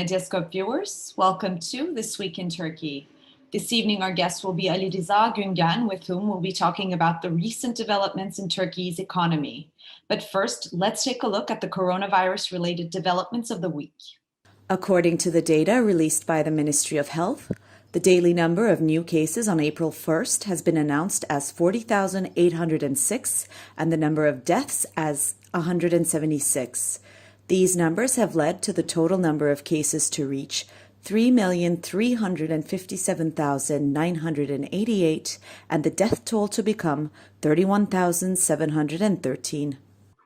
Medyascope viewers, welcome to This Week in Turkey. This evening our guest will be Ali Rıza Güngen, with whom we'll be talking about the recent developments in Turkey's economy. But first, let's take a look at the coronavirus-related developments of the week. According to the data released by the Ministry of Health, the daily number of new cases on April 1st has been announced as 40,806 and the number of deaths as 176. These numbers have led to the total number of cases to reach 3,357,988 and the death toll to become 31,713.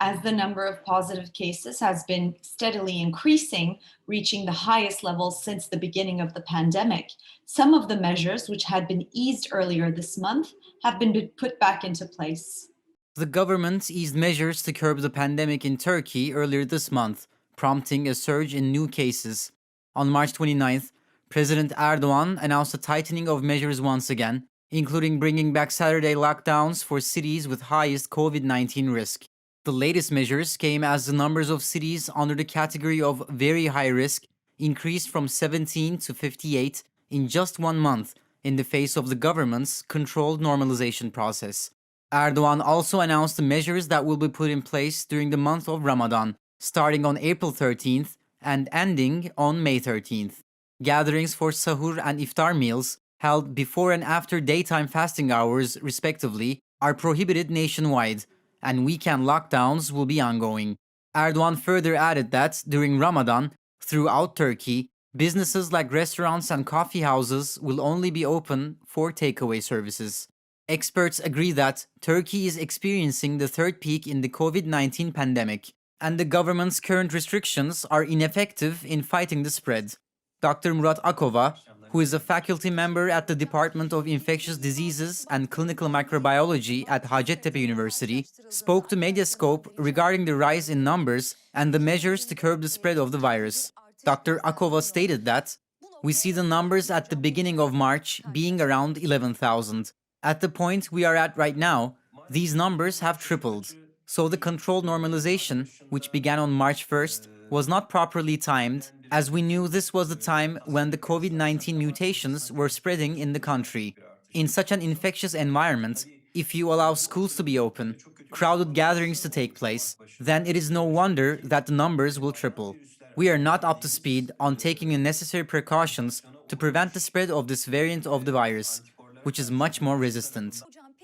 As the number of positive cases has been steadily increasing, reaching the highest levels since the beginning of the pandemic, some of the measures which had been eased earlier this month have been put back into place. The government eased measures to curb the pandemic in Turkey earlier this month, prompting a surge in new cases. On March 29th, President Erdogan announced a tightening of measures once again, including bringing back Saturday lockdowns for cities with highest COVID-19 risk. The latest measures came as the numbers of cities under the category of very high risk increased from 17 to 58 in just 1 month in the face of the government's controlled normalization process. Erdogan also announced the measures that will be put in place during the month of Ramadan, starting on April 13th and ending on May 13th. Gatherings for sahur and iftar meals, held before and after daytime fasting hours respectively, are prohibited nationwide, and weekend lockdowns will be ongoing. Erdogan further added that during Ramadan, throughout Turkey, businesses like restaurants and coffee houses will only be open for takeaway services. Experts agree that Turkey is experiencing the third peak in the COVID-19 pandemic, and the government's current restrictions are ineffective in fighting the spread. Dr. Murat Akova, who is a faculty member at the Department of Infectious Diseases and Clinical Microbiology at Hacettepe University, spoke to Medyascope regarding the rise in numbers and the measures to curb the spread of the virus. Dr. Akova stated that, "We see the numbers at the beginning of March being around 11,000. At the point we are at right now, these numbers have tripled. So the controlled normalization, which began on March 1st, was not properly timed, as we knew this was the time when the COVID-19 mutations were spreading in the country. In such an infectious environment, if you allow schools to be open, crowded gatherings to take place, then it is no wonder that the numbers will triple. We are not up to speed on taking the necessary precautions to prevent the spread of this variant of the virus, which is much more resistant."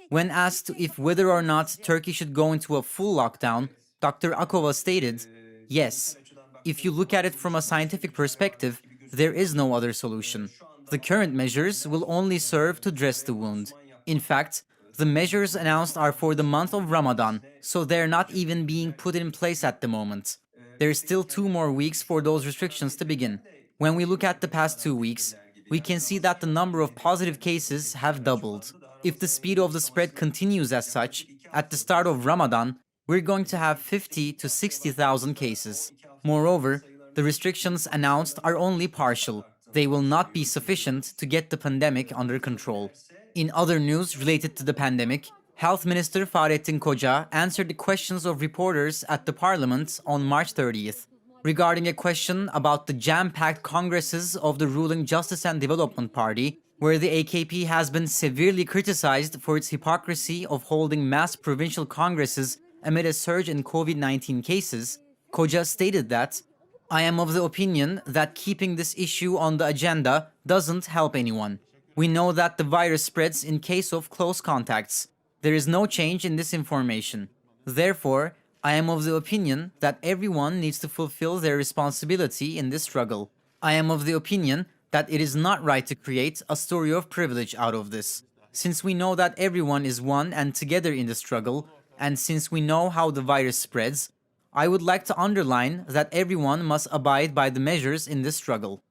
When asked if whether or not Turkey should go into a full lockdown, Dr. Akova stated, "Yes, if you look at it from a scientific perspective, there is no other solution. The current measures will only serve to dress the wound. In fact, the measures announced are for the month of Ramadan, so they're not even being put in place at the moment. There's still 2 more weeks for those restrictions to begin. When we look at the past 2 weeks, we can see that the number of positive cases have doubled. If the speed of the spread continues as such, at the start of Ramadan, we're going to have 50 to 60,000 cases. Moreover, the restrictions announced are only partial. They will not be sufficient to get the pandemic under control." In other news related to the pandemic, Health Minister Fahrettin Koca answered the questions of reporters at the Parliament on March 30th. Regarding a question about the jam-packed congresses of the ruling Justice and Development Party, where the AKP has been severely criticized for its hypocrisy of holding mass provincial congresses amid a surge in COVID-19 cases, Koca stated that, "I am of the opinion that keeping this issue on the agenda doesn't help anyone. We know that the virus spreads in case of close contacts. There is no change in this information. Therefore, I am of the opinion that everyone needs to fulfill their responsibility in this struggle. I am of the opinion that it is not right to create a story of privilege out of this. Since we know that everyone is one and together in the struggle, and since we know how the virus spreads, I would like to underline that everyone must abide by the measures in this struggle."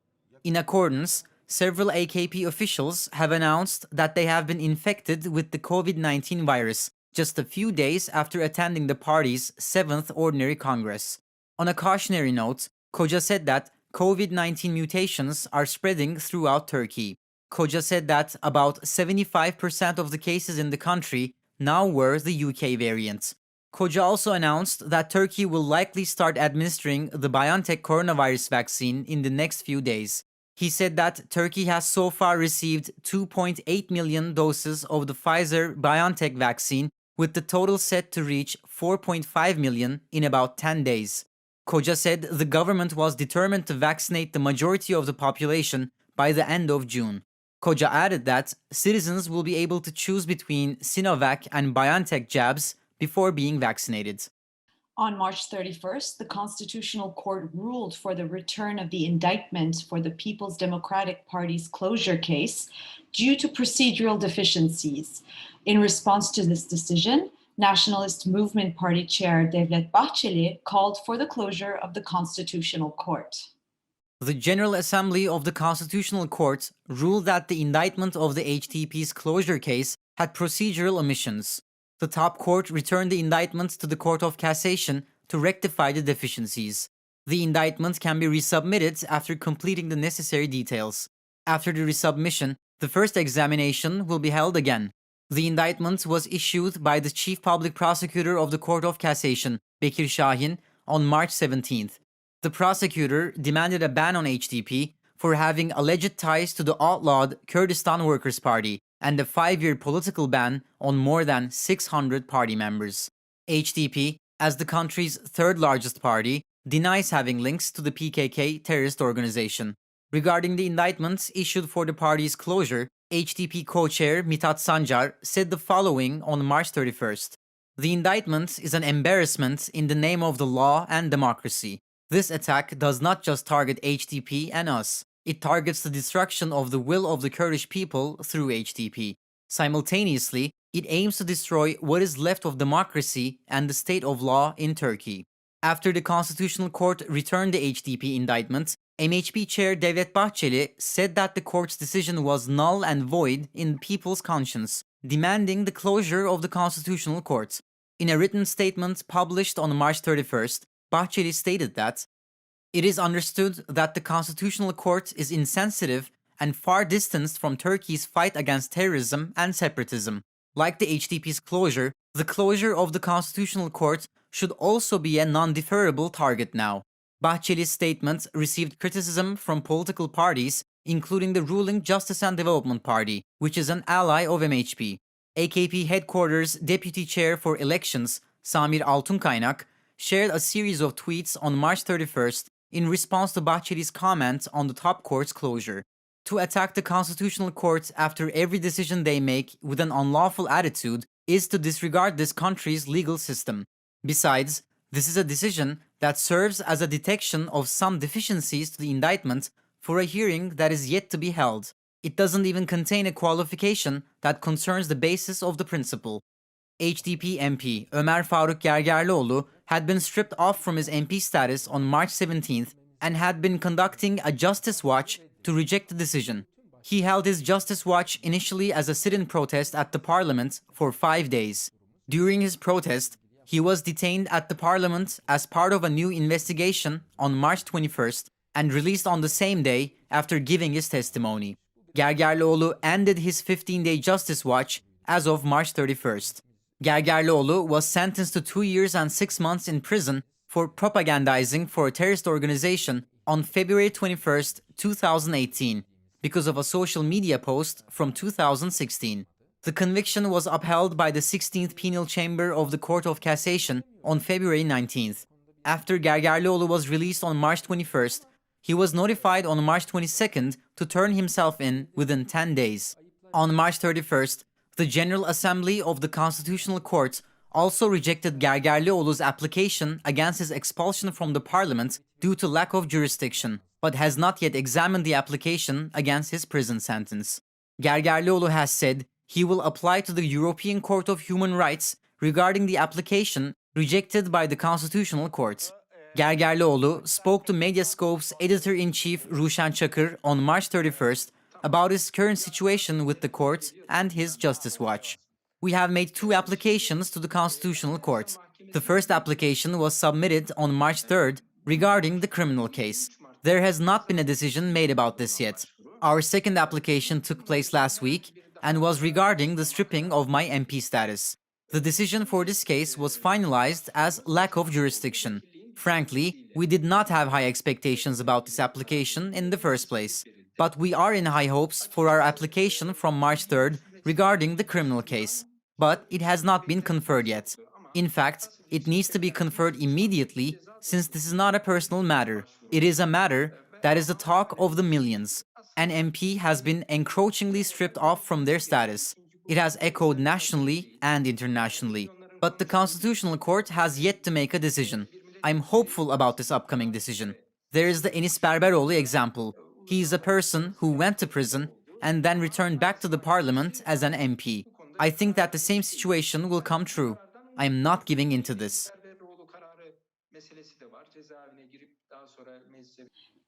In accordance, several AKP officials have announced that they have been infected with the COVID-19 virus just a few days after attending the party's 7th Ordinary Congress. On a cautionary note, Koca said that COVID-19 mutations are spreading throughout Turkey. Koca said that about 75% of the cases in the country now were the UK variant. Koca also announced that Turkey will likely start administering the Biontech coronavirus vaccine in the next few days. He said that Turkey has so far received 2.8 million doses of the Pfizer-BioNTech vaccine, with the total set to reach 4.5 million in about 10 days. Koca said the government was determined to vaccinate the majority of the population by the end of June. Koca added that citizens will be able to choose between Sinovac and BioNTech jabs before being vaccinated. On March 31st, the Constitutional Court ruled for the return of the indictment for the People's Democratic Party's closure case due to procedural deficiencies. In response to this decision, Nationalist Movement Party Chair Devlet Bahçeli called for the closure of the Constitutional Court. The General Assembly of the Constitutional Court ruled that the indictment of the HDP's closure case had procedural omissions. The top court returned the indictment to the Court of Cassation to rectify the deficiencies. The indictment can be resubmitted after completing the necessary details. After the resubmission, the first examination will be held again. The indictment was issued by the Chief Public Prosecutor of the Court of Cassation, Bekir Şahin, on March 17th. The prosecutor demanded a ban on HDP for having alleged ties to the outlawed Kurdistan Workers' Party and a 5-year political ban on more than 600 party members. HDP, as the country's third largest party, denies having links to the PKK terrorist organization. Regarding the indictments issued for the party's closure, HDP co-chair Mithat Sancar said the following on March 31st. The indictment is an embarrassment in the name of the law and democracy. This attack does not just target HDP and us. It targets the destruction of the will of the Kurdish people through HDP. Simultaneously, it aims to destroy what is left of democracy and the state of law in Turkey. After the Constitutional Court returned the HDP indictment, MHP Chair Devlet Bahçeli said that the court's decision was null and void in the people's conscience, demanding the closure of the Constitutional Court. In a written statement published on March 31st, Bahçeli stated that it is understood that the Constitutional Court is insensitive and far distanced from Turkey's fight against terrorism and separatism. Like the HDP's closure, the closure of the Constitutional Court should also be a non-deferrable target now. Bahçeli's statement received criticism from political parties, including the ruling Justice and Development Party, which is an ally of MHP. AKP headquarters Deputy Chair for Elections, Samir Altunkaynak, shared a series of tweets on March 31st in response to Bahçeli's comment on the top court's closure. To attack the Constitutional Court after every decision they make with an unlawful attitude is to disregard this country's legal system. Besides, this is a decision that serves as a detection of some deficiencies to the indictment for a hearing that is yet to be held. It doesn't even contain a qualification that concerns the basis of the principle. HDP MP Ömer Faruk Gergerlioğlu had been stripped off from his MP status on March 17th and had been conducting a Justice Watch to reject the decision. He held his Justice Watch initially as a sit-in protest at the parliament for 5 days. During his protest, he was detained at the parliament as part of a new investigation on March 21st and released on the same day after giving his testimony. Gergerlioğlu ended his 15-day Justice Watch as of March 31st. Gergerlioğlu was sentenced to 2 years and 6 months in prison for propagandizing for a terrorist organization on February 21st, 2018, because of a social media post from 2016. The conviction was upheld by the 16th Penal Chamber of the Court of Cassation on February 19th. After Gergerlioğlu was released on March 21st, he was notified on March 22nd to turn himself in within 10 days. On March 31st, the General Assembly of the Constitutional Court also rejected Gergerlioğlu's application against his expulsion from the parliament due to lack of jurisdiction, but has not yet examined the application against his prison sentence. Gergerlioğlu has said he will apply to the European Court of Human Rights regarding the application rejected by the Constitutional Court. Gergerlioğlu spoke to Medyascope's editor-in-chief Ruşen Çakır on March 31st about his current situation with the court and his Justice Watch. We have made 2 applications to the Constitutional Court. The first application was submitted on March 3rd regarding the criminal case. There has not been a decision made about this yet. Our second application took place last week and was regarding the stripping of my MP status. The decision for this case was finalized as lack of jurisdiction. Frankly, we did not have high expectations about this application in the first place, but we are in high hopes for our application from March 3rd regarding the criminal case. But it has not been conferred yet. In fact, it needs to be conferred immediately since this is not a personal matter. It is a matter that is the talk of the millions. An MP has been encroachingly stripped off from their status. It has echoed nationally and internationally. But the Constitutional Court has yet to make a decision. I'm hopeful about this upcoming decision. There is the Enis Berberoğlu example. He is a person who went to prison and then returned back to the parliament as an MP. I think that the same situation will come true. I am not giving into this.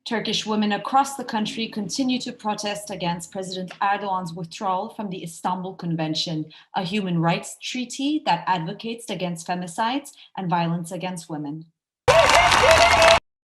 Turkish women across the country continue to protest against President Erdogan's withdrawal from the Istanbul Convention, a human rights treaty that advocates against femicides and violence against women.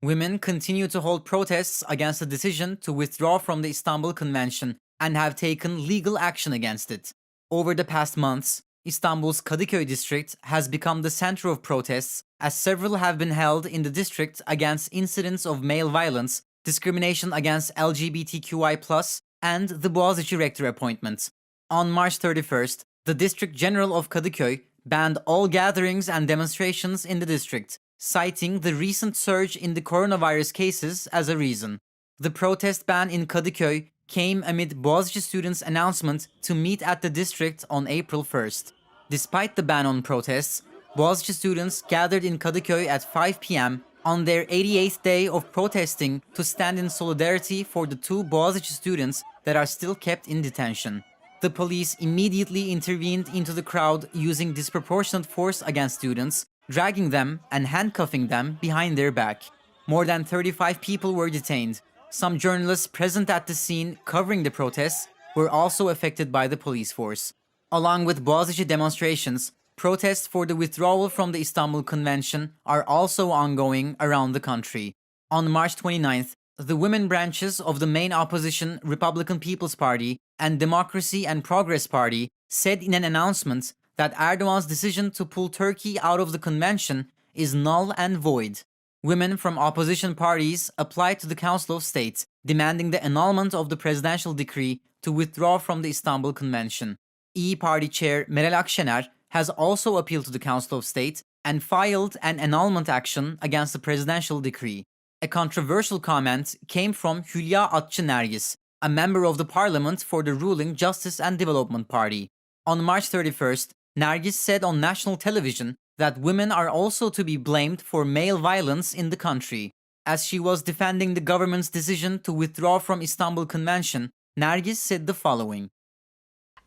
Women continue to hold protests against the decision to withdraw from the Istanbul Convention and have taken legal action against it. Over the past months, Istanbul's Kadıköy district has become the center of protests, as several have been held in the district against incidents of male violence, discrimination against LGBTQI+, and the Boğaziçi rector appointment. On March 31st, the District General of Kadıköy banned all gatherings and demonstrations in the district, citing the recent surge in the coronavirus cases as a reason. The protest ban in Kadıköy came amid Boğaziçi students' announcement to meet at the district on April 1st. Despite the ban on protests, Boğaziçi students gathered in Kadıköy at 5 p.m. on their 88th day of protesting to stand in solidarity for the two Boğaziçi students that are still kept in detention. The police immediately intervened into the crowd using disproportionate force against students, dragging them and handcuffing them behind their back. More than 35 people were detained. Some journalists present at the scene covering the protests were also affected by the police force. Along with Boğaziçi demonstrations, protests for the withdrawal from the Istanbul Convention are also ongoing around the country. On March 29th, the women branches of the main opposition Republican People's Party and Democracy and Progress Party said in an announcement that Erdogan's decision to pull Turkey out of the convention is null and void. Women from opposition parties applied to the Council of State, demanding the annulment of the presidential decree to withdraw from the Istanbul Convention. İYİ Party Chair Meral Akşener has also appealed to the Council of State and filed an annulment action against the presidential decree. A controversial comment came from Hülya Atçı Nergis, a member of the parliament for the ruling Justice and Development Party. On March 31st, Nergis said on national television that women are also to be blamed for male violence in the country. As she was defending the government's decision to withdraw from Istanbul Convention, Nergis said the following.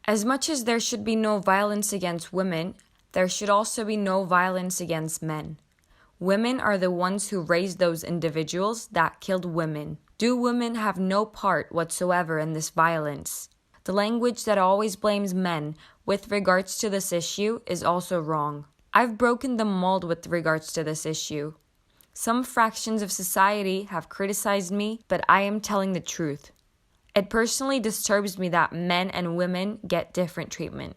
As much as there should be no violence against women, there should also be no violence against men. Women are the ones who raised those individuals that killed women. Do women have no part whatsoever in this violence? The language that always blames men with regards to this issue is also wrong. I've broken the mold with regards to this issue. Some fractions of society have criticized me, but I am telling the truth. It personally disturbs me that men and women get different treatment.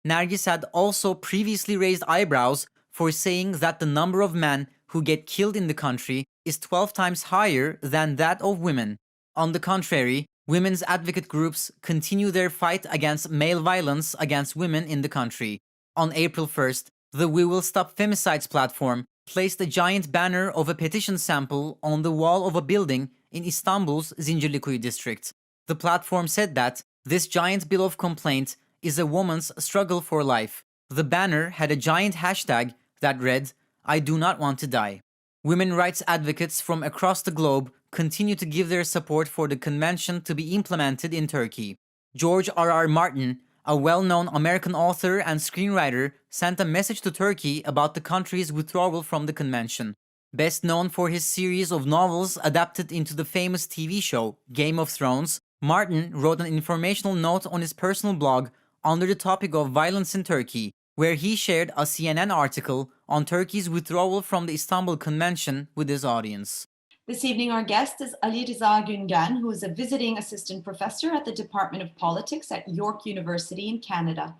Nergis had also previously raised eyebrows for saying that the number of men who get killed in the country is 12 times higher than that of women. On the contrary, women's advocate groups continue their fight against male violence against women in the country. On April 1st, the We Will Stop Femicides platform placed a giant banner of a petition sample on the wall of a building in Istanbul's Zincirlikuyu district. The platform said that this giant bill of complaint is a woman's struggle for life. The banner had a giant hashtag that read, "I do not want to die." Women rights advocates from across the globe continue to give their support for the convention to be implemented in Turkey. George R.R. Martin, a well-known American author and screenwriter, sent a message to Turkey about the country's withdrawal from the convention. Best known for his series of novels adapted into the famous TV show Game of Thrones, Martin wrote an informational note on his personal blog under the topic of violence in Turkey, where he shared a CNN article on Turkey's withdrawal from the Istanbul Convention with his audience. This evening, our guest is Ali Rıza Güngen, who is a visiting assistant professor at the Department of Politics at York University in Canada.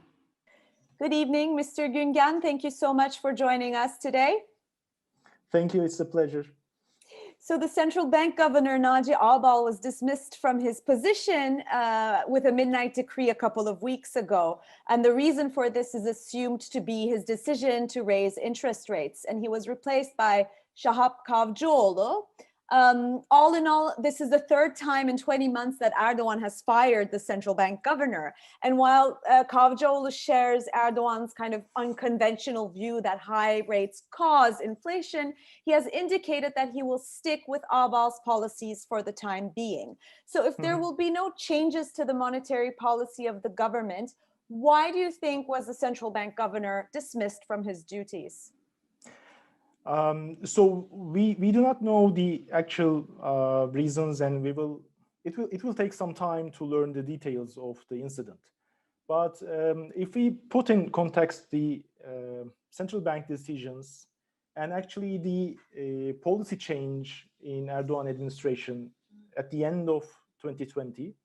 Good evening, Mr. Güngen. Thank you so much for joining us today. Thank you. It's a pleasure. So the central bank governor, Naci Ağbal, was dismissed from his position with a midnight decree a couple of weeks ago. And the reason for this is assumed to be his decision to raise interest rates. And he was replaced by Şahap Kavcıoğlu. All in all, this is the third time in 20 months that Erdogan has fired the central bank governor. And while Kavcıoğlu shares Erdogan's kind of unconventional view that high rates cause inflation, he has indicated that he will stick with Ağbal's policies for the time being. So if there will be no changes to the monetary policy of the government, why do you think was the central bank governor dismissed from his duties? So we do not know the actual reasons, and it will take some time to learn the details of the incident. But if we put in context the central bank decisions and actually the policy change in Erdogan administration at the end of 2020,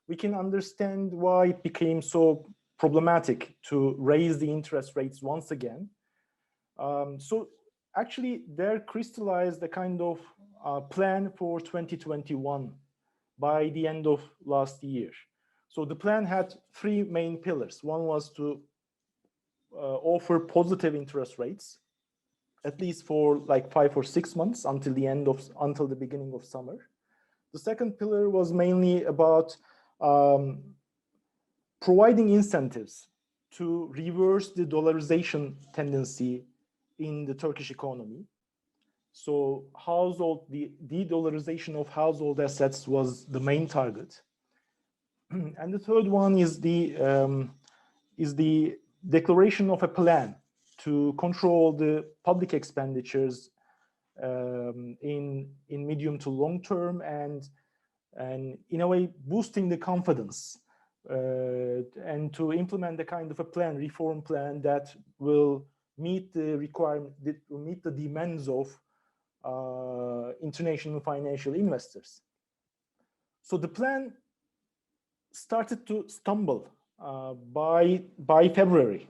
we can understand why it became so problematic to raise the interest rates once again. So actually, there crystallized a kind of plan for 2021 by the end of last year. So the plan had three main pillars. One was to offer positive interest rates, at least for like 5 or 6 months until the beginning of summer. The second pillar was mainly about providing incentives to reverse the dollarization tendency in the Turkish economy. So the de-dollarization of household assets was the main target. And the third one is the declaration of a plan to control the public expenditures in medium to long term, and in a way boosting the confidence and to implement a kind of a reform plan that will meet the demands of international financial investors. So the plan started to stumble by February.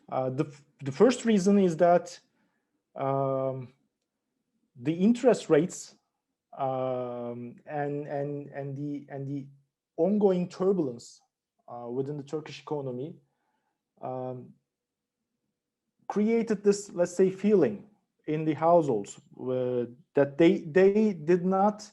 The first reason is that the interest rates and the ongoing turbulence within the Turkish economy created this, let's say, feeling in the households that they did not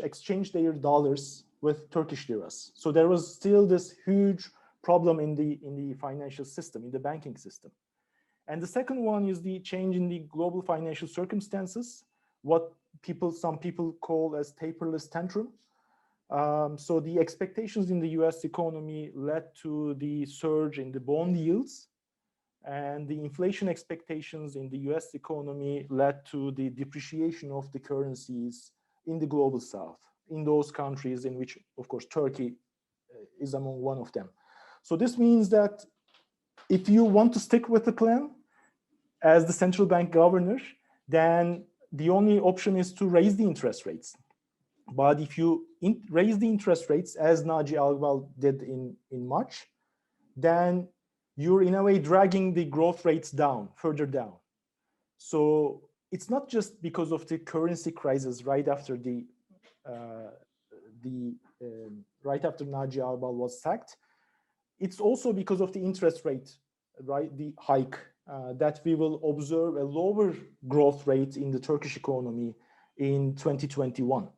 exchange their dollars with Turkish liras. So there was still this huge problem in the financial system, in the banking system. And the second one is the change in the global financial circumstances, what some people call as taperless tantrum. So the expectations in the US economy led to the surge in the bond yields, and the inflation expectations in the US economy led to the depreciation of the currencies in the global south, in those countries in which, of course, Turkey is among one of them. So this means that if you want to stick with the plan as the central bank governor, then the only option is to raise the interest rates. But if you raise the interest rates, as Naci Ağbal did in March, then you're in a way dragging the growth rates further down. So it's not just because of the currency crisis right after right after Naci Ağbal was sacked. It's also because of the interest rate, right? The hike that we will observe a lower growth rate in the Turkish economy in 2021.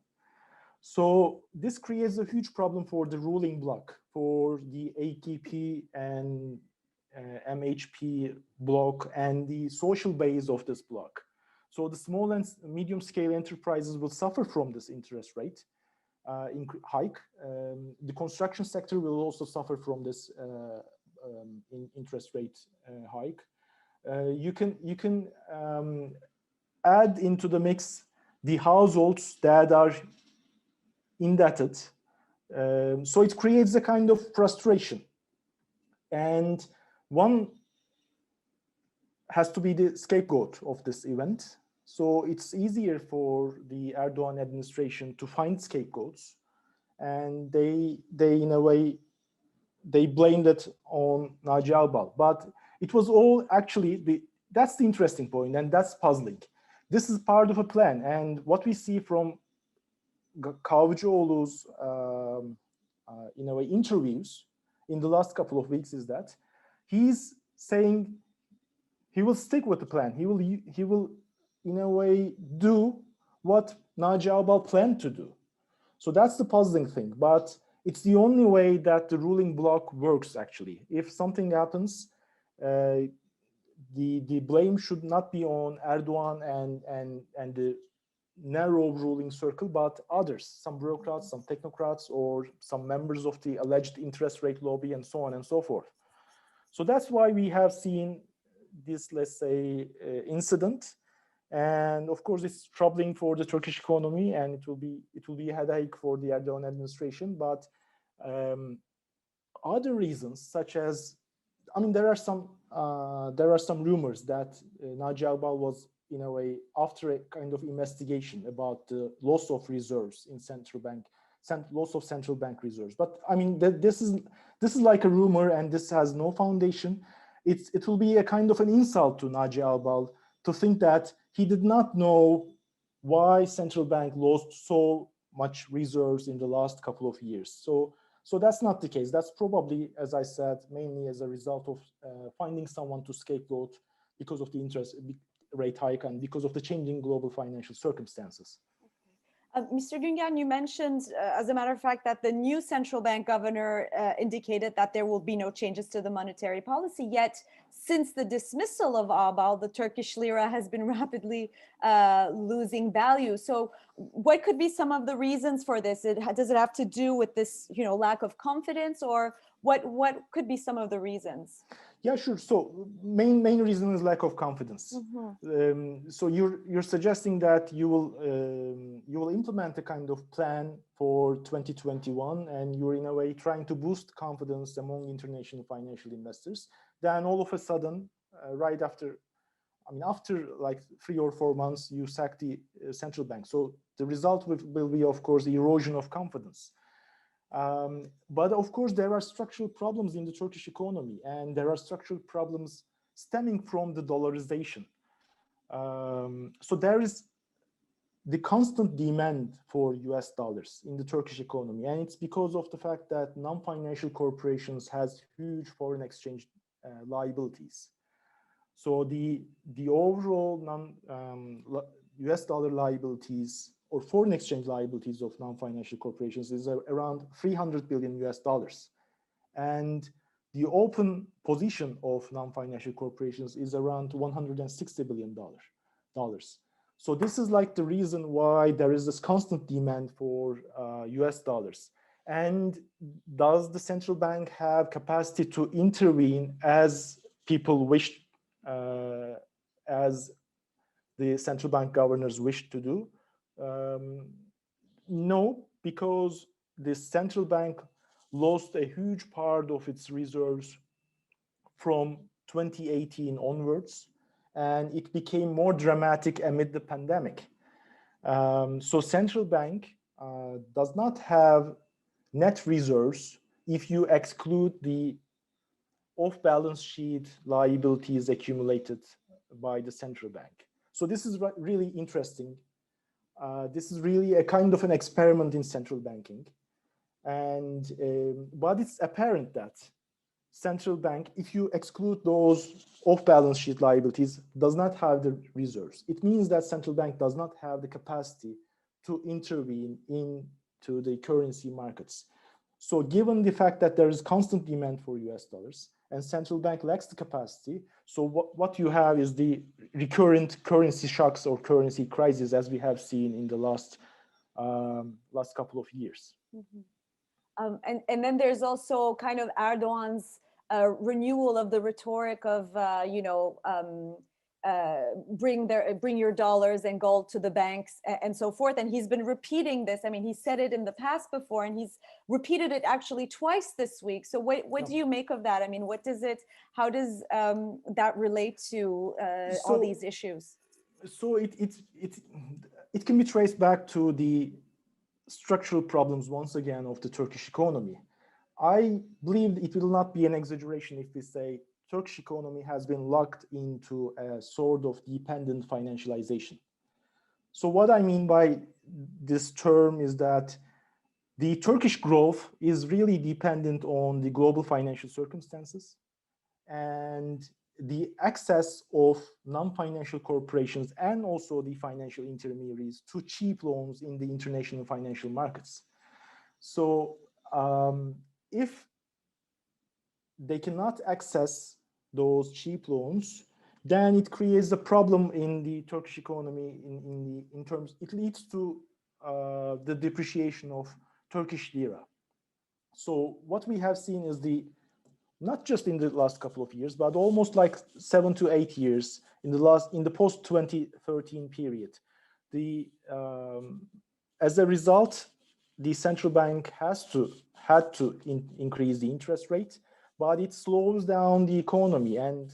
So this creates a huge problem for the ruling bloc, for the AKP and MHP bloc and the social base of this bloc. So the small and medium scale enterprises will suffer from this interest rate hike. The construction sector will also suffer from this interest rate hike. You can add into the mix the households that are indebted. So it creates a kind of frustration. And one has to be the scapegoat of this event. So it's easier for the Erdogan administration to find scapegoats, and they in a way they blamed it on Naci Ağbal. But it was all actually, that's the interesting point, and that's puzzling. This is part of a plan. And what we see from Kavcıoğlu's, in a way, interviews in the last couple of weeks is that he's saying he will stick with the plan. He will, in a way, do what Naci Ağbal planned to do. So that's the puzzling thing. But it's the only way that the ruling bloc works, actually. If something happens, the blame should not be on Erdogan and the narrow ruling circle, but others, some bureaucrats, some technocrats, or some members of the alleged interest rate lobby, and so on and so forth. So that's why we have seen this, let's say, incident. And of course, it's troubling for the Turkish economy, and it will be a headache for the Erdogan administration. But other reasons, such as, I mean, there are some rumors that Naci Ağbal was, in a way, after a kind of investigation about the loss of reserves in central bank, loss of central bank reserves. But I mean, this is like a rumor, and this has no foundation. It will be a kind of an insult to Naci Ağbal to think that he did not know why central bank lost so much reserves in the last couple of years. So that's not the case. That's probably, as I said, mainly as a result of finding someone to scapegoat because of the interest rate hike and because of the changing global financial circumstances. Mr. Güngen, you mentioned, as a matter of fact, that the new central bank governor indicated that there will be no changes to the monetary policy. Yet, since the dismissal of Ağbal, the Turkish lira has been rapidly losing value. So, what could be some of the reasons for this? Does it have to do with this, lack of confidence, or what could be some of the reasons? Yeah, sure. So main reason is lack of confidence. Mm-hmm. So you're suggesting that you will implement a kind of plan for 2021, and you're in a way trying to boost confidence among international financial investors. Then all of a sudden, right after like 3 or 4 months, you sack the central bank. So the result will be, of course, the erosion of confidence. But of course, there are structural problems in the Turkish economy, and there are structural problems stemming from the dollarization. So there is the constant demand for US dollars in the Turkish economy, and it's because of the fact that non-financial corporations has huge foreign exchange liabilities. So the overall US dollar liabilities or foreign exchange liabilities of non-financial corporations is around $300 billion US dollars. And the open position of non-financial corporations is around $160 billion dollars. So this is like the reason why there is this constant demand for US dollars. And does the central bank have capacity to intervene as people wish, as the central bank governors wish to do? No, because the central bank lost a huge part of its reserves from 2018 onwards, and it became more dramatic amid the pandemic. So central bank does not have net reserves if you exclude the off-balance sheet liabilities accumulated by the central bank. So this is really interesting. This is really a kind of an experiment in central banking. And but it's apparent that central bank, if you exclude those off-balance sheet liabilities, does not have the reserves. It means that central bank does not have the capacity to intervene into the currency markets. So given the fact that there is constant demand for US dollars and central bank lacks the capacity, so what you have is the recurrent currency shocks or currency crises as we have seen in the last couple of years. Mm-hmm. And then there's also kind of Erdogan's renewal of the rhetoric of, bring your dollars and gold to the banks and so forth. And he's been repeating this. I mean, he said it in the past before, and he's repeated it actually twice this week. So what do you make of that? I mean, how does that relate to all these issues? So it can be traced back to the structural problems once again of the Turkish economy. I believe it will not be an exaggeration if we say Turkish economy has been locked into a sort of dependent financialization. So what I mean by this term is that the Turkish growth is really dependent on the global financial circumstances and the access of non-financial corporations and also the financial intermediaries to cheap loans in the international financial markets. So if they cannot access those cheap loans, then it creates a problem in the Turkish economy in terms, it leads to the depreciation of Turkish lira. So what we have seen is not just in the last couple of years, but almost like 7 to 8 years in the post 2013 period. As a result, the central bank had to increase the interest rate, but it slows down the economy. And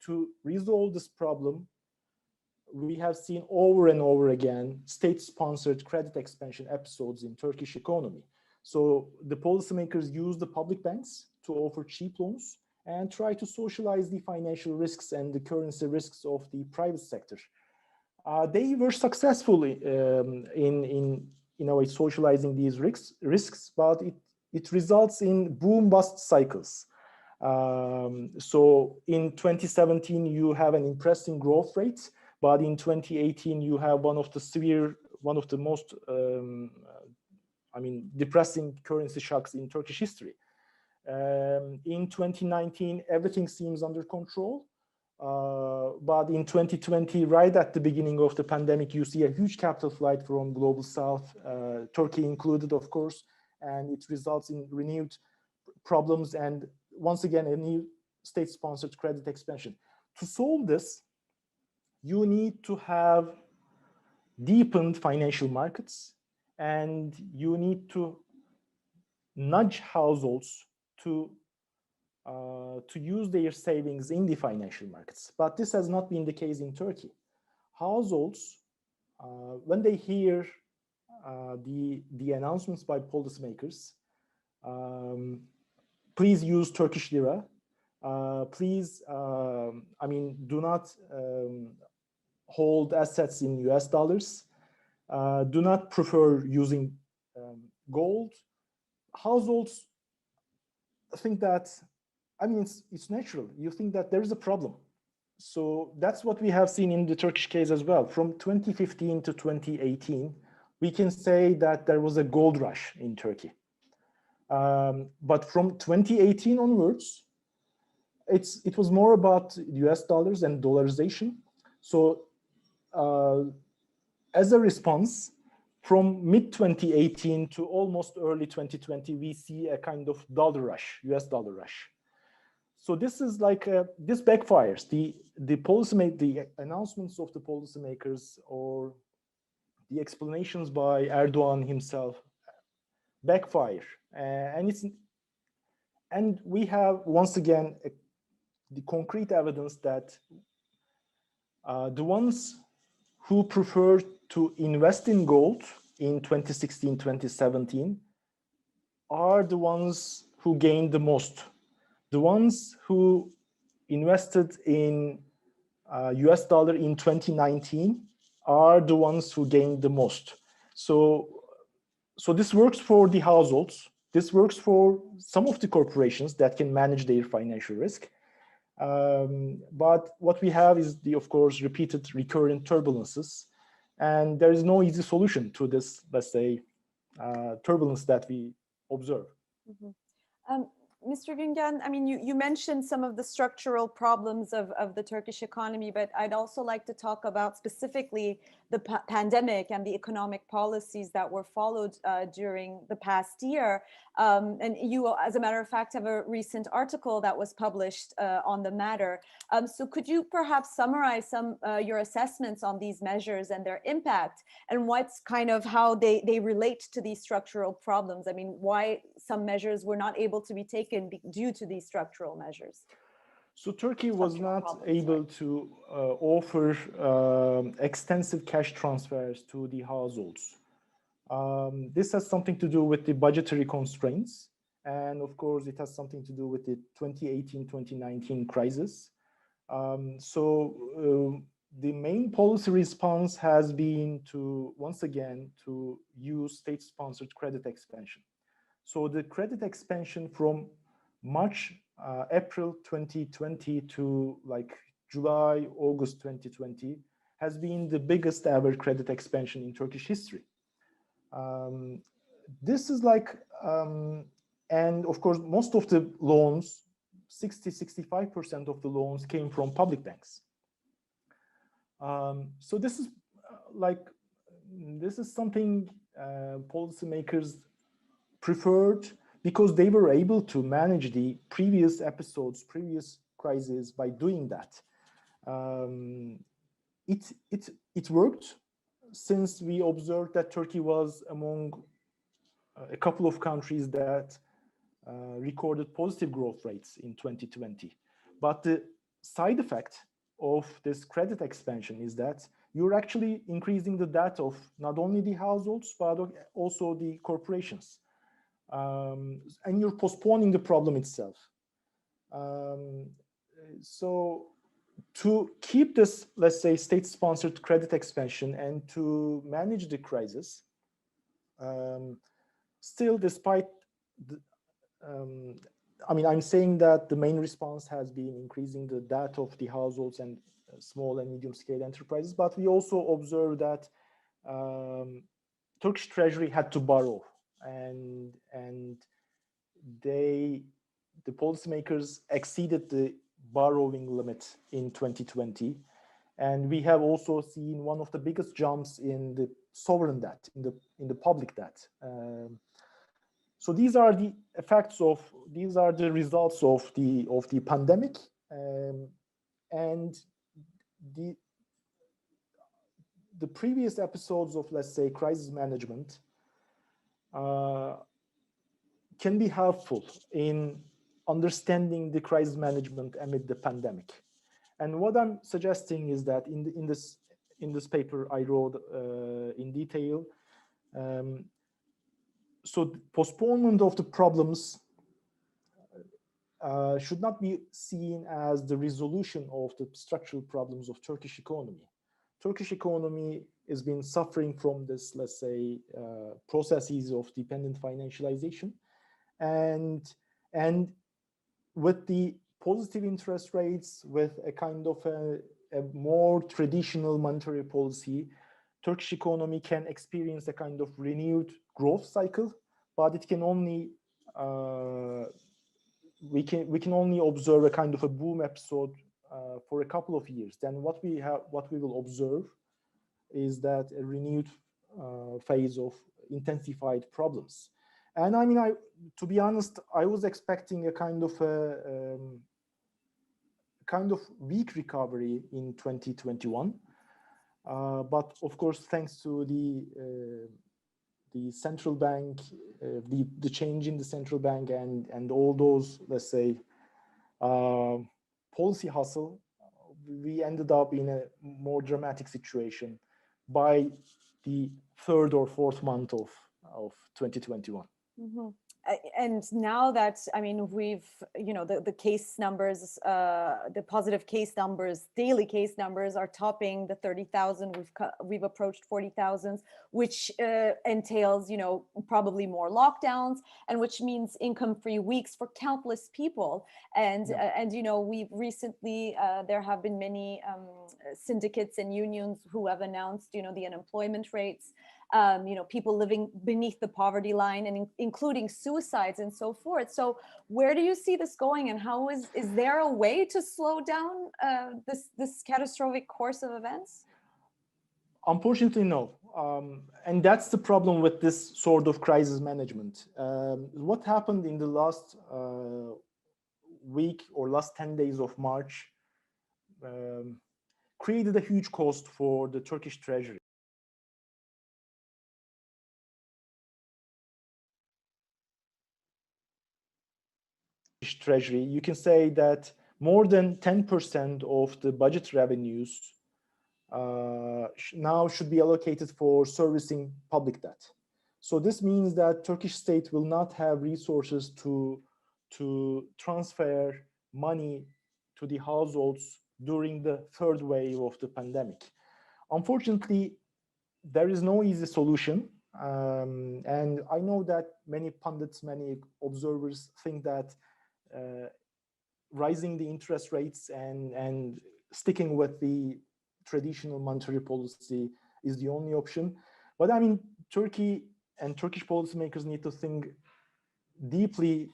to resolve this problem, we have seen over and over again state-sponsored credit expansion episodes in Turkish economy. So the policymakers use the public banks to offer cheap loans and try to socialize the financial risks and the currency risks of the private sector. They were successful in socializing these risks, but it results in boom-bust cycles. So in 2017, you have an impressive growth rate, but in 2018, you have one of the most depressing currency shocks in Turkish history. In 2019, everything seems under control. But in 2020, right at the beginning of the pandemic, you see a huge capital flight from global south, Turkey included, of course, and it results in renewed problems and once again, a new state-sponsored credit expansion. To solve this, you need to have deepened financial markets, and you need to nudge households to use their savings in the financial markets. But this has not been the case in Turkey. Households, when they hear the announcements by policymakers, please use Turkish lira, please, do not hold assets in US dollars, do not prefer using gold. Households think that, it's natural. You think that there is a problem. So that's what we have seen in the Turkish case as well. From 2015 to 2018, we can say that there was a gold rush in Turkey. But from 2018 onwards, it was more about US dollars and dollarization. So as a response, from mid-2018 to almost early 2020, we see a kind of dollar rush, US dollar rush. So this is like, this backfires. The announcements of the policymakers or the explanations by Erdogan himself backfire. And we have, once again, the concrete evidence that the ones who prefer to invest in gold in 2016, 2017 are the ones who gained the most. The ones who invested in US dollar in 2019 are the ones who gained the most. So this works for the households. This works for some of the corporations that can manage their financial risk. But what we have is of course, repeated recurrent turbulences. And there is no easy solution to this, let's say, turbulence that we observe. Mm-hmm. Mr. Güngen, you mentioned some of the structural problems of the Turkish economy, but I'd also like to talk about specifically the pandemic and the economic policies that were followed during the past year. And you, as a matter of fact, have a recent article that was published on the matter. So could you perhaps summarize your assessments on these measures and their impact, and what's kind of how they relate to these structural problems? Why some measures were not able to be taken due to these structural measures? So Turkey was not able to offer extensive cash transfers to the households. This has something to do with the budgetary constraints And of course, it has something to do with the 2018-2019 crisis. The main policy response has been to, once again, to use state-sponsored credit expansion. So the credit expansion from March, April 2020 to like July, August 2020 has been the biggest ever credit expansion in Turkish history. This is like, and of course, most of the loans, 60-65% of the loans came from public banks. So this is this is something policymakers preferred because they were able to manage the previous episodes, previous crises by doing that. It worked, since we observed that Turkey was among a couple of countries that recorded positive growth rates in 2020. But the side effect of this credit expansion is that you're actually increasing the debt of not only the households, but also the corporations. And you're postponing the problem itself. So to keep this, let's say, state-sponsored credit expansion and to manage the crisis, still, despite the, I mean, I'm saying that the main response has been increasing the debt of the households and small and medium-scale enterprises, but we also observed that Turkish Treasury had to borrow, and the policymakers exceeded the borrowing limit in 2020, and we have also seen one of the biggest jumps in the sovereign debt, in the public debt. So these are the effects of, these are the results of the pandemic, and the previous episodes of, let's say, crisis management can be helpful in understanding the crisis management amid the pandemic. And what I'm suggesting is that in this paper I wrote in detail, so postponement of the problems should not be seen as the resolution of the structural problems of Turkish economy. Turkish economy has been suffering from this, let's say, processes of dependent financialization, and with the positive interest rates, with a kind of a more traditional monetary policy, Turkish economy can experience a kind of renewed growth cycle, but it can only we can only observe a kind of a boom episode for a couple of years. Then what we will observe is that a renewed phase of intensified problems. And I mean, to be honest, I was expecting a kind of weak recovery in 2021, but of course, thanks to the central bank, the change in the central bank, and all those, let's say, policy hustle, we ended up in a more dramatic situation by the third or fourth month of 2021. Mm-hmm. And now that, I mean, we've, you know, the case numbers, the positive case numbers, daily case numbers are topping the 30,000. We've approached 40,000, which entails, you know, probably more lockdowns, and which means income-free weeks for countless people. And and you know, we've recently there have been many syndicates and unions who have announced, you know, the unemployment rates. You know, people living beneath the poverty line, and including suicides and so forth. So where do you see this going, and how is there a way to slow down this catastrophic course of events? Unfortunately, no. And that's the problem with this sort of crisis management. What happened in the last week or last 10 days of March created a huge cost for the Turkish Treasury. Treasury, you can say that more than 10% of the budget revenues now should be allocated for servicing public debt. So this means that Turkish state will not have resources to transfer money to the households during the third wave of the pandemic. Unfortunately, there is no easy solution. And I know that many pundits, many observers think that rising the interest rates and sticking with the traditional monetary policy is the only option. But I mean, Turkey and Turkish policymakers need to think deeply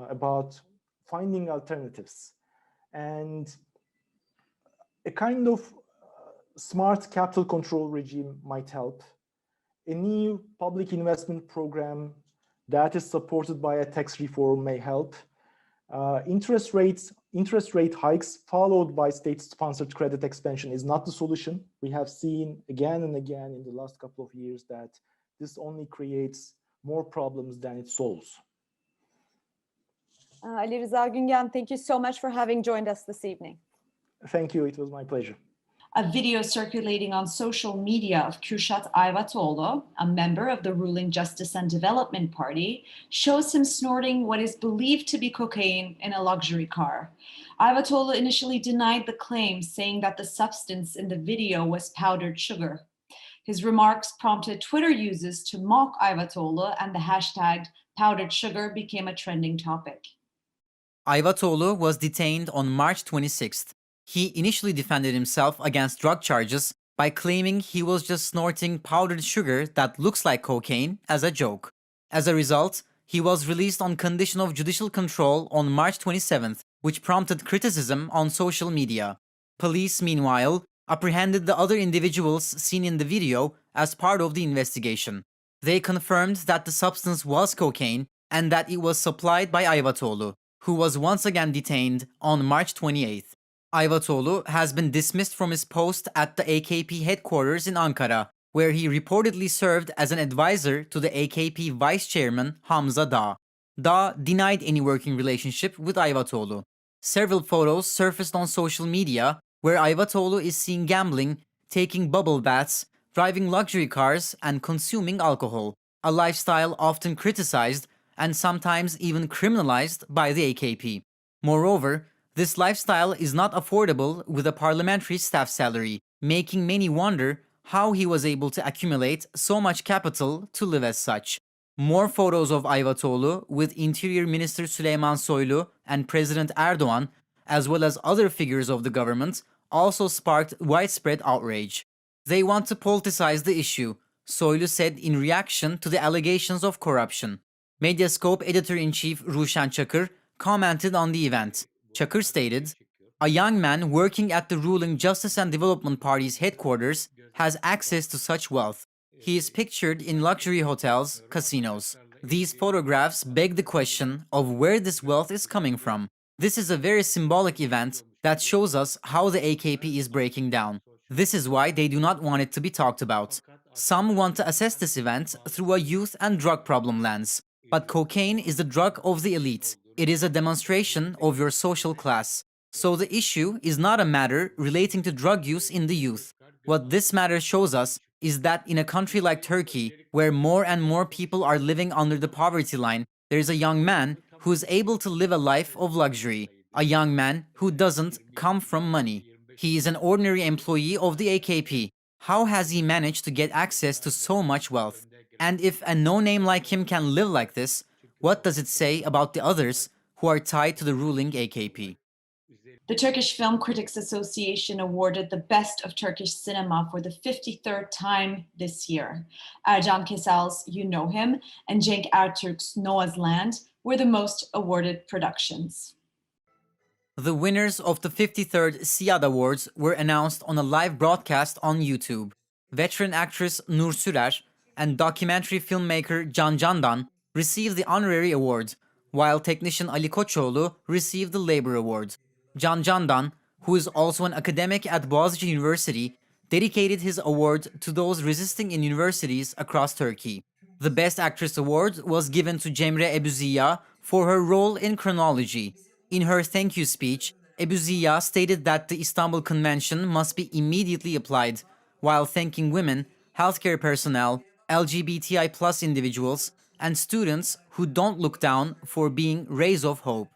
about finding alternatives. And a kind of smart capital control regime might help. A new public investment program that is supported by a tax reform may help. Interest rate hikes followed by state-sponsored credit expansion is not the solution. We have seen again and again in the last couple of years that this only creates more problems than it solves. Ali Rıza Güngen, thank you so much for having joined us this evening. Thank you, it was my pleasure. A video circulating on social media of Kürşat Ayvatoğlu, a member of the ruling Justice and Development Party, shows him snorting what is believed to be cocaine in a luxury car. Ayvatoğlu initially denied the claim, saying that the substance in the video was powdered sugar. His remarks prompted Twitter users to mock Ayvatoğlu, and the hashtag powdered sugar became a trending topic. Ayvatoğlu was detained on March 26th. He initially defended himself against drug charges by claiming he was just snorting powdered sugar that looks like cocaine as a joke. As a result, he was released on condition of judicial control on March 27th, which prompted criticism on social media. Police, meanwhile, apprehended the other individuals seen in the video as part of the investigation. They confirmed that the substance was cocaine and that it was supplied by Ayvatoğlu, who was once again detained on March 28th. Ayvatoğlu has been dismissed from his post at the AKP headquarters in Ankara, where he reportedly served as an advisor to the AKP vice chairman Hamza Dağ. Dağ denied any working relationship with Ayvatoğlu. Several photos surfaced on social media where Ayvatoğlu is seen gambling, taking bubble baths, driving luxury cars, and consuming alcohol, a lifestyle often criticized and sometimes even criminalized by the AKP. Moreover, this lifestyle is not affordable with a parliamentary staff salary, making many wonder how he was able to accumulate so much capital to live as such. More photos of Ayvatoğlu with Interior Minister Süleyman Soylu and President Erdogan, as well as other figures of the government, also sparked widespread outrage. They want to politicize the issue, Soylu said in reaction to the allegations of corruption. Medyascope editor-in-chief Ruşen Çakır commented on the event. Çakır stated, "A young man working at the ruling Justice and Development Party's headquarters has access to such wealth. He is pictured in luxury hotels, casinos. These photographs beg the question of where this wealth is coming from. This is a very symbolic event that shows us how the AKP is breaking down. This is why they do not want it to be talked about. Some want to assess this event through a youth and drug problem lens. But cocaine is the drug of the elite. It is a demonstration of your social class. So the issue is not a matter relating to drug use in the youth. What this matter shows us is that in a country like Turkey, where more and more people are living under the poverty line, there is a young man who is able to live a life of luxury, a young man who doesn't come from money. He is an ordinary employee of the AKP. How has he managed to get access to so much wealth? And if a no-name like him can live like this, what does it say about the others who are tied to the ruling AKP?" The Turkish Film Critics Association awarded the Best of Turkish Cinema for the 53rd time this year. Ercan Kesal's You Know Him and Cenk Ertürk's Noah's Land were the most awarded productions. The winners of the 53rd Siyad Awards were announced on a live broadcast on YouTube. Veteran actress Nur Sürer and documentary filmmaker Can Candan received the honorary award, while technician Ali Koçoğlu received the Labor Award. Can Candan, who is also an academic at Boğaziçi University, dedicated his award to those resisting in universities across Turkey. The Best Actress Award was given to Cemre Ebüziya for her role in Chronology. In her thank you speech, Ebüziya stated that the Istanbul Convention must be immediately applied, while thanking women, healthcare personnel, LGBTI plus individuals, and students who don't look down for being rays of hope.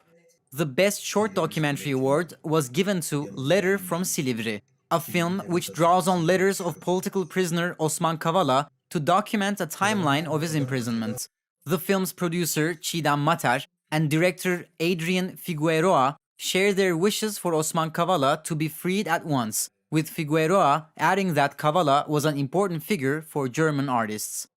The Best Short Documentary Award was given to Letter from Silivri, a film which draws on letters of political prisoner Osman Kavala to document a timeline of his imprisonment. The film's producer, Çiğdem Mater, and director Adrian Figueroa share their wishes for Osman Kavala to be freed at once, with Figueroa adding that Kavala was an important figure for German artists.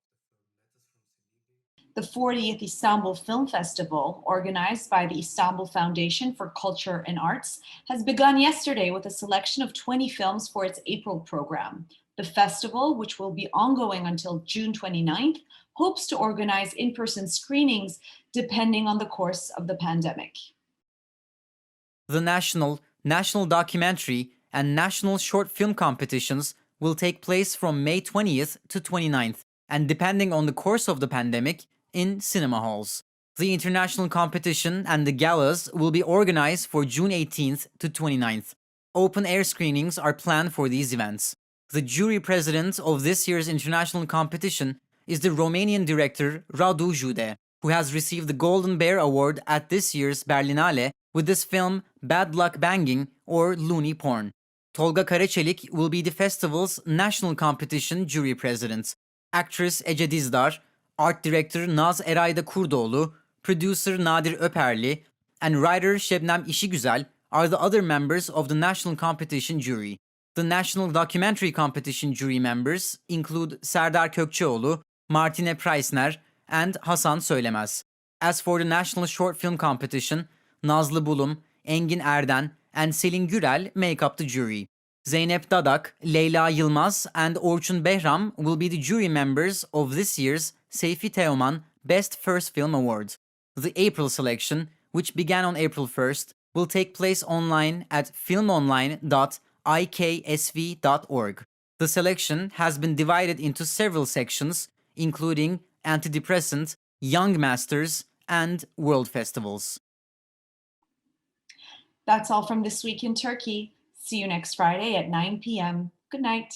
The 40th Istanbul Film Festival, organized by the Istanbul Foundation for Culture and Arts, has begun yesterday with a selection of 20 films for its April program. The festival, which will be ongoing until June 29th, hopes to organize in-person screenings depending on the course of the pandemic. The National Documentary, and National Short Film competitions will take place from May 20th to 29th, and depending on the course of the pandemic, in cinema halls. The international competition and the galas will be organized for June 18th to 29th. Open-air screenings are planned for these events. The jury president of this year's international competition is the Romanian director Radu Jude, who has received the Golden Bear Award at this year's Berlinale with this film Bad Luck Banging or Loony Porn. Tolga Karaçelik will be the festival's national competition jury president. Actress Ece Dizdar, art director Naz Erayda Kurdoğlu, producer Nadir Öperli, and writer Şebnem İşigüzel are the other members of the national competition jury. The National Documentary Competition jury members include Serdar Kökçeoğlu, Martine Preissner, and Hasan Söylemez. As for the National Short Film Competition, Nazlı Bulum, Engin Erden, and Selin Gürel make up the jury. Zeynep Dadak, Leyla Yılmaz, and Orçun Behram will be the jury members of this year's Seyfi Teoman Best First Film Award. The April selection, which began on April 1st, will take place online at filmonline.iksv.org. The selection has been divided into several sections, including antidepressant, young masters, and world festivals. That's all from This Week in Turkey. See you next Friday at 9 p.m. Good night.